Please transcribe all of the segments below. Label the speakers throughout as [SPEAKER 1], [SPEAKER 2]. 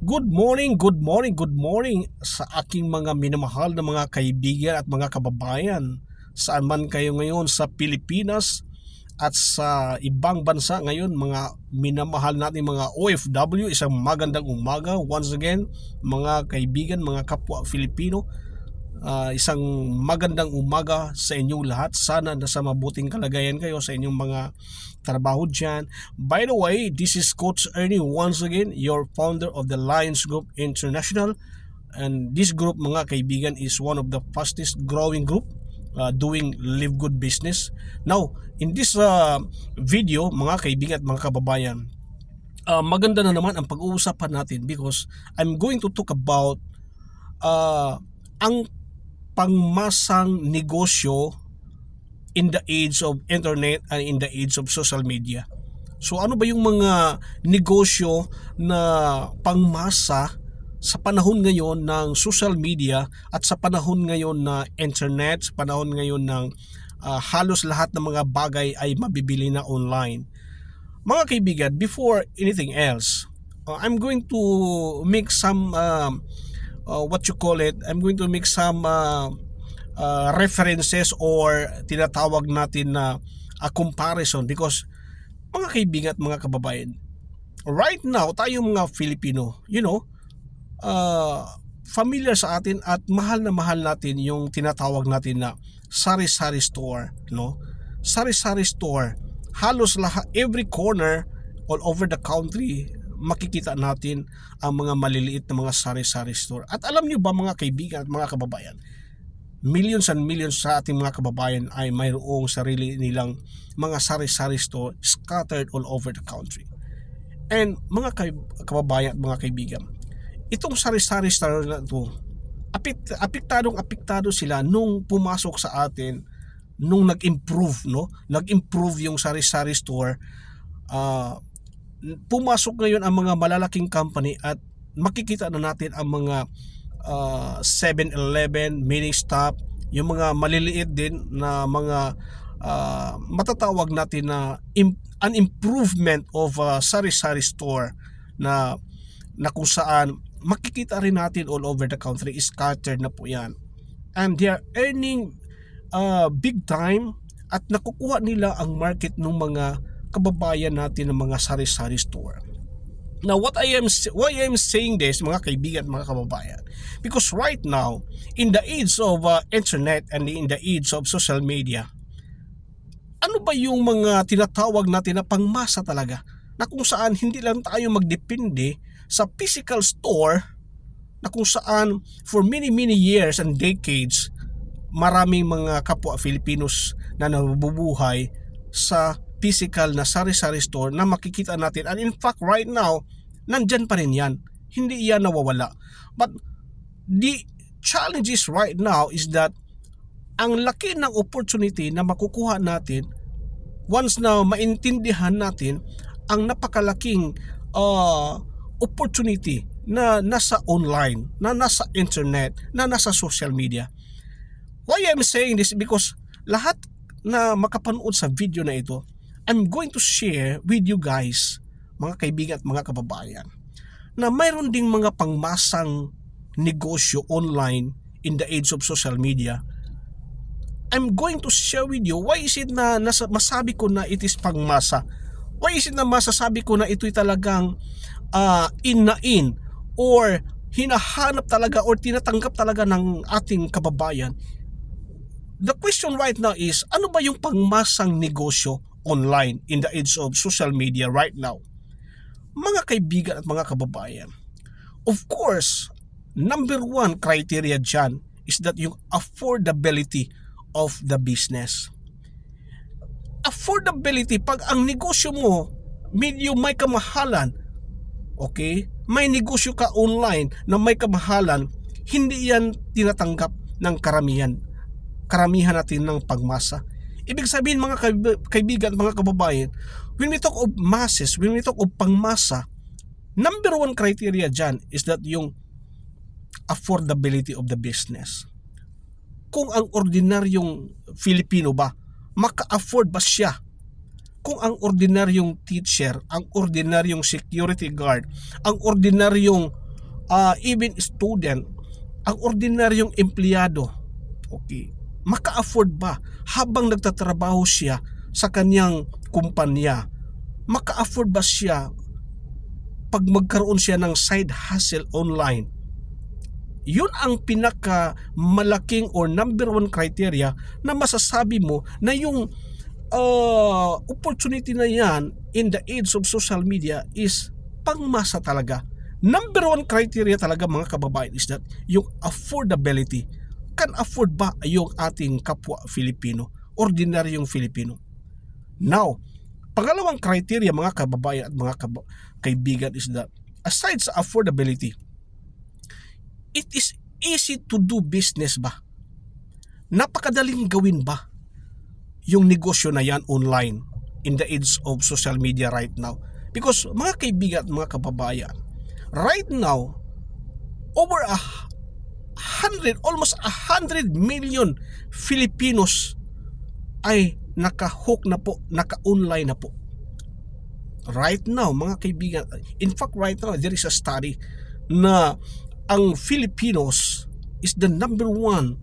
[SPEAKER 1] Good morning, good morning, good morning sa aking mga minamahal na mga kaibigan at mga kababayan. Saan man kayo ngayon sa Pilipinas at sa ibang bansa ngayon, mga minamahal natin mga OFW, isang magandang umaga. Once again, mga kaibigan, mga kapwa Filipino, isang magandang umaga sa inyong lahat. Sana nasa mabuting kalagayan kayo sa inyong mga trabaho dyan. By the way, this is Coach Ernie once again, your founder of the Lions Group International. And this group, mga kaibigan, is one of the fastest growing group doing live good business. Now, in this video, mga kaibigan at mga kababayan, maganda na naman ang pag-uusapan natin because I'm going to talk about ang pangmasang negosyo in the age of internet and in the age of social media. So ano ba yung mga negosyo na pangmasa sa panahon ngayon ng social media at sa panahon ngayon na internet, sa panahon ngayon ng halos lahat ng mga bagay ay mabibili na online. Mga kaibigan, before anything else, I'm going to make some I'm going to make some references or tinatawag natin na comparison because mga kaibigan at mga kababayan, right now tayo mga Filipino, familiar sa atin at mahal na mahal natin yung tinatawag natin na sari-sari store, no? Sari-sari store, halos lahat, every corner all over the country makikita natin ang mga maliliit na mga sari-sari store. At alam niyo ba mga kaibigan at mga kababayan, millions and millions sa ating mga kababayan ay mayroong sarili nilang mga sari-sari store scattered all over the country. And mga kababayan at mga kaibigan, itong sari-sari store na ito, apektado sila nung pumasok sa atin, nung nag-improve, no? Nag-improve yung sari-sari store. Pumasok ngayon ang mga malalaking company at makikita na natin ang mga 7-Eleven, mini stop, yung mga maliliit din na mga matatawag natin na an improvement of sari-sari store na kung saan makikita rin natin all over the country, scattered na po yan. And they are earning big time at nakukuha nila ang market ng mga kababayan natin ng mga sari-sari store. Now, why I am saying this, mga kaibigan at mga kababayan, because right now, in the age of internet and in the age of social media, ano ba yung mga tinatawag natin na pangmasa talaga, na kung saan hindi lang tayo magdepende sa physical store, na kung saan for many years and decades, maraming mga kapwa Filipinos na nabubuhay sa physical na sari-sari store na makikita natin. And in fact, right now, nandyan pa rin yan. Hindi yan nawawala. But the challenge is right now is that ang laki ng opportunity na makukuha natin once na maintindihan natin ang napakalaking opportunity na nasa online, na nasa internet, na nasa social media. Why I'm saying this? Because lahat na makapanood sa video na ito, I'm going to share with you guys, mga kaibigan at mga kababayan, na mayroon ding mga pangmasang negosyo online in the age of social media. I'm going to share with you why is it na masabi ko na it is pangmasa. Why is it na masasabi ko na ito'y talagang in or hinahanap talaga or tinatanggap talaga ng ating kababayan. The question right now is, ano ba yung pangmasang negosyo online in the age of social media right now? Mga kaibigan at mga kababayan, of course, number one criteria dyan is that yung affordability of the business. Affordability, pag ang negosyo mo medyo may kamahalan, okay, may negosyo ka online na may kamahalan, hindi yan tinatanggap ng karamihan natin ng pagmasa. Ibig sabihin mga kaibigan at mga kababayan, when we talk of masses, when we talk of pangmasa, number one criteria dyan is that yung affordability of the business. Kung ang ordinaryong Filipino ba, maka-afford ba siya? Kung ang ordinaryong teacher, ang ordinaryong security guard, ang ordinaryong even student, ang ordinaryong empleyado, okay, maka-afford ba habang nagtatrabaho siya sa kanyang kumpanya? Maka-afford ba siya pag magkaroon siya ng side hustle online? Yun ang pinaka malaking or number one criteria na masasabi mo na yung opportunity na yan in the age of social media is pangmasa talaga. Number one criteria talaga mga kababayan is that yung affordability. Can afford ba yung ating kapwa Filipino, ordinaryong Filipino? Now, pangalawang criteria mga kababayan at mga kaibigan is that aside sa affordability, it is easy to do business ba? Napakadaling gawin ba yung negosyo na yan online in the age of social media right now? Because mga kaibigan at mga kababayan, right now, over almost 100 million Filipinos ay naka-hook na po, naka-online na po. Right now, mga kaibigan, in fact right now, there is a study na ang Filipinos is the number one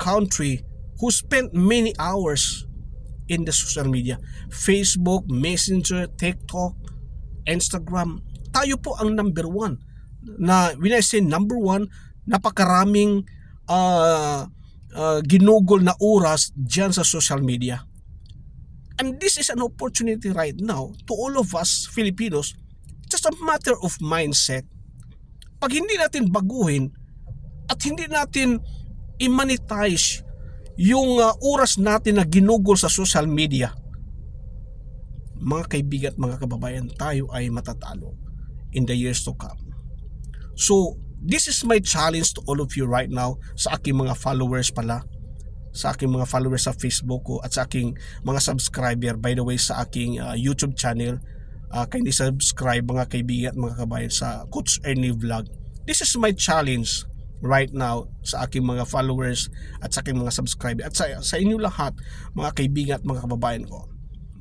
[SPEAKER 1] country who spent many hours in the social media. Facebook, Messenger, TikTok, Instagram. Tayo po ang number one. Na when I say number one, napakaraming ginugol na oras dyan sa social media. And this is an opportunity right now to all of us Filipinos. Just a matter of mindset. Pag hindi natin baguhin at hindi natin i-monetize yung oras natin na ginugol sa social media, mga kaibigan at mga kababayan, tayo ay matatalo in the years to come. So, this is my challenge to all of you right now, sa aking mga followers pala, sa aking mga followers sa Facebook ko at sa aking mga subscriber, by the way, sa aking YouTube channel. Kindly subscribe mga kaibigan at mga kabayan sa Coach Ernie Vlog. This is my challenge right now sa aking mga followers at sa aking mga subscriber at sa inyo lahat mga kaibigan at mga kababayan ko.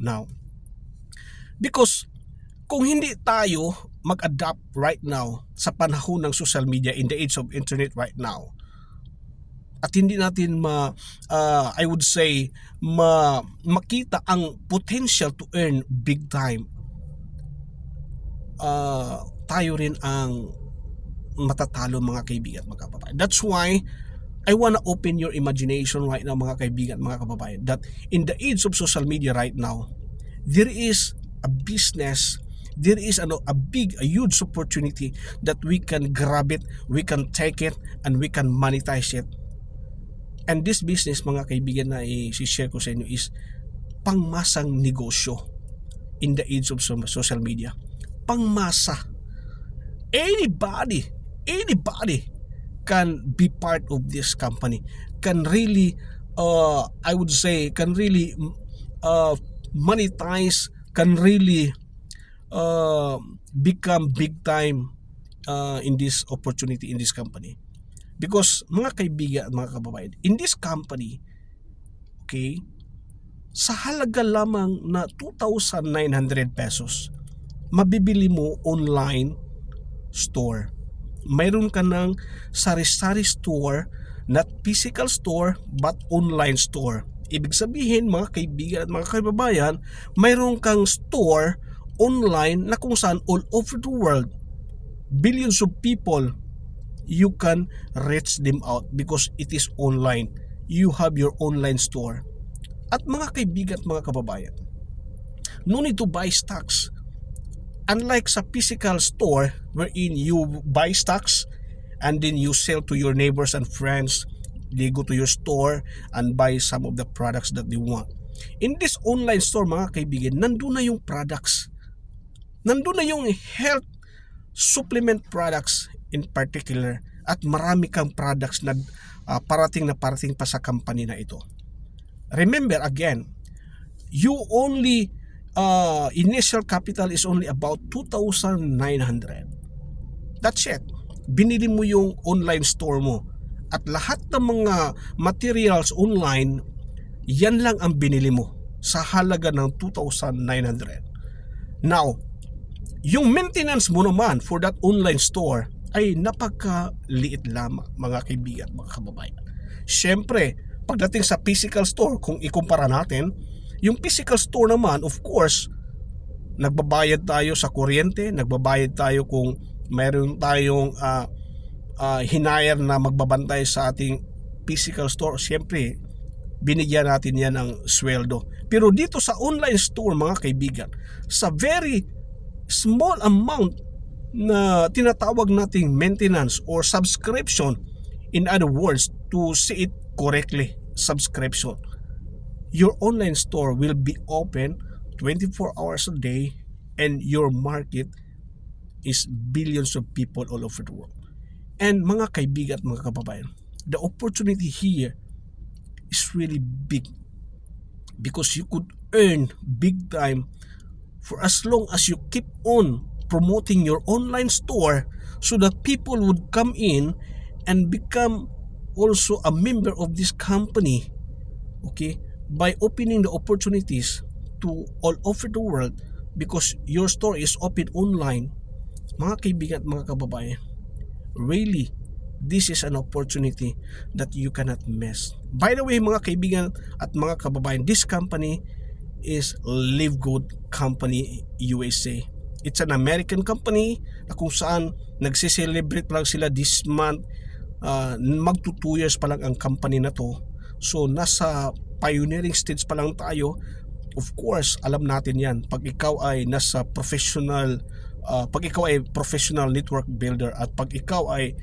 [SPEAKER 1] Now, because kung hindi tayo mag-adapt right now sa panahon ng social media in the age of internet right now, at hindi natin I would say makita ang potential to earn big time, tayo rin ang matatalo mga kaibigan at mga kababayan. That's why I wanna open your imagination right now mga kaibigan at mga kababayan, that in the age of social media right now, there is a business, there is a huge opportunity that we can grab it, we can take it, and we can monetize it. And this business mga kaibigan na i-share ko sa inyo is pangmasang negosyo in the age of social media. Pangmasa. Anybody can be part of this company, can really I would say can really monetize, can really become big time in this opportunity, in this company. Because mga kaibigan at mga kababayan, in this company, okay, sa halaga lamang na 2,900 pesos, mabibili mo online store. Mayroon ka ng sari-sari store, not physical store but online store. Ibig sabihin mga kaibigan at mga kababayan, mayroon kang store online na kung saan all over the world, billions of people, you can reach them out because it is online. You have your online store. At mga kaibigan at mga kababayan, no need to buy stocks. Unlike sa physical store wherein you buy stocks and then you sell to your neighbors and friends, they go to your store and buy some of the products that they want. In this online store mga kaibigan, nandun na yung products. Nandun na yung health supplement products in particular, at marami kang products na parating pa sa company na ito. Remember again, you only initial capital is only about 2,900. That's it. Binili mo yung online store mo at lahat ng mga materials online, yan lang ang binili mo sa halaga ng 2,900. Now, yung maintenance mo naman for that online store ay napakaliit lamang, mga kaibigan, mga kababayan. Siyempre, pagdating sa physical store, kung ikumpara natin, yung physical store naman, of course, nagbabayad tayo sa kuryente, nagbabayad tayo kung mayroon tayong hinire na magbabantay sa ating physical store. Siyempre, binigyan natin yan ng sweldo. Pero dito sa online store, mga kaibigan, sa very small amount na tinatawag nating maintenance or subscription, in other words, to say it correctly, subscription, your online store will be open 24 hours a day, and your market is billions of people all over the world. And mga kaibigan at mga kababayan, the opportunity here is really big, because you could earn big time for as long as you keep on promoting your online store, so that people would come in and become also a member of this company, okay, by opening the opportunities to all over the world, because your store is open online. Mga kaibigan at mga kababayan, really, this is an opportunity that you cannot miss. By the way, mga kaibigan at mga kababayan, this company is Live Good Company USA. It's an American company na kung saan nagsiselebrate lang sila this month. Magto 2 years pa lang ang company na to. So nasa pioneering stage pa lang tayo. Of course, alam natin yan. Pag ikaw ay nasa professional, pag ikaw ay professional network builder, at pag ikaw ay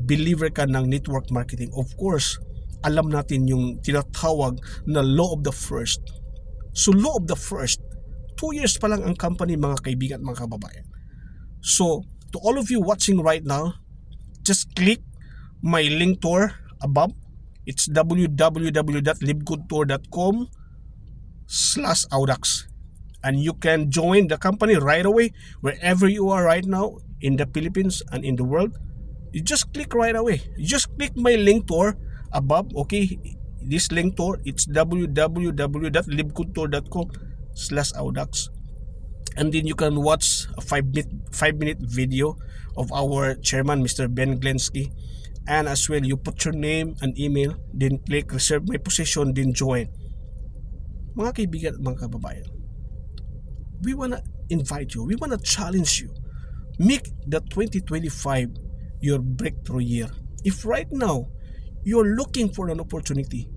[SPEAKER 1] believer ka ng network marketing, of course, alam natin yung tinatawag na law of the first. So law of the first, 2 years pa lang ang company, mga kaibigan at mga kababayan. So to all of you watching right now, just click my link tour above. It's www.livegoodtour.com/audax, and you can join the company right away wherever you are right now in the Philippines and in the world. You just click right away. You just click my link tour above. Okay, this link tour, it's www.livegoodtour.com/audax, and then you can watch a 5-minute video of our chairman, Mr. Ben Glensky. And as well, you put your name and email, then click reserve my position, then join. Mga kaibigan at mga kababayan, we wanna invite you, we wanna challenge you. Make the 2025 your breakthrough year. If right now you're looking for an opportunity,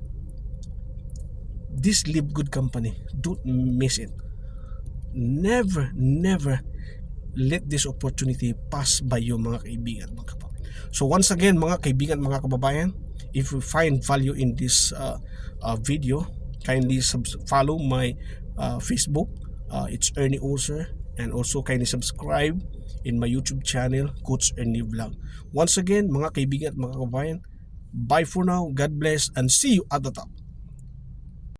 [SPEAKER 1] this Live Good company, don't miss it. Never let this opportunity pass by you, mga kaibigan, mga kababayan. So once again, mga kaibigan, mga kababayan, if you find value in this video, kindly follow my Facebook, it's Ernie Oser, and also kindly subscribe in my YouTube channel, Coach Ernie Vlog. Once again, mga kaibigan at mga kababayan, bye for now, God bless, and see you at the top.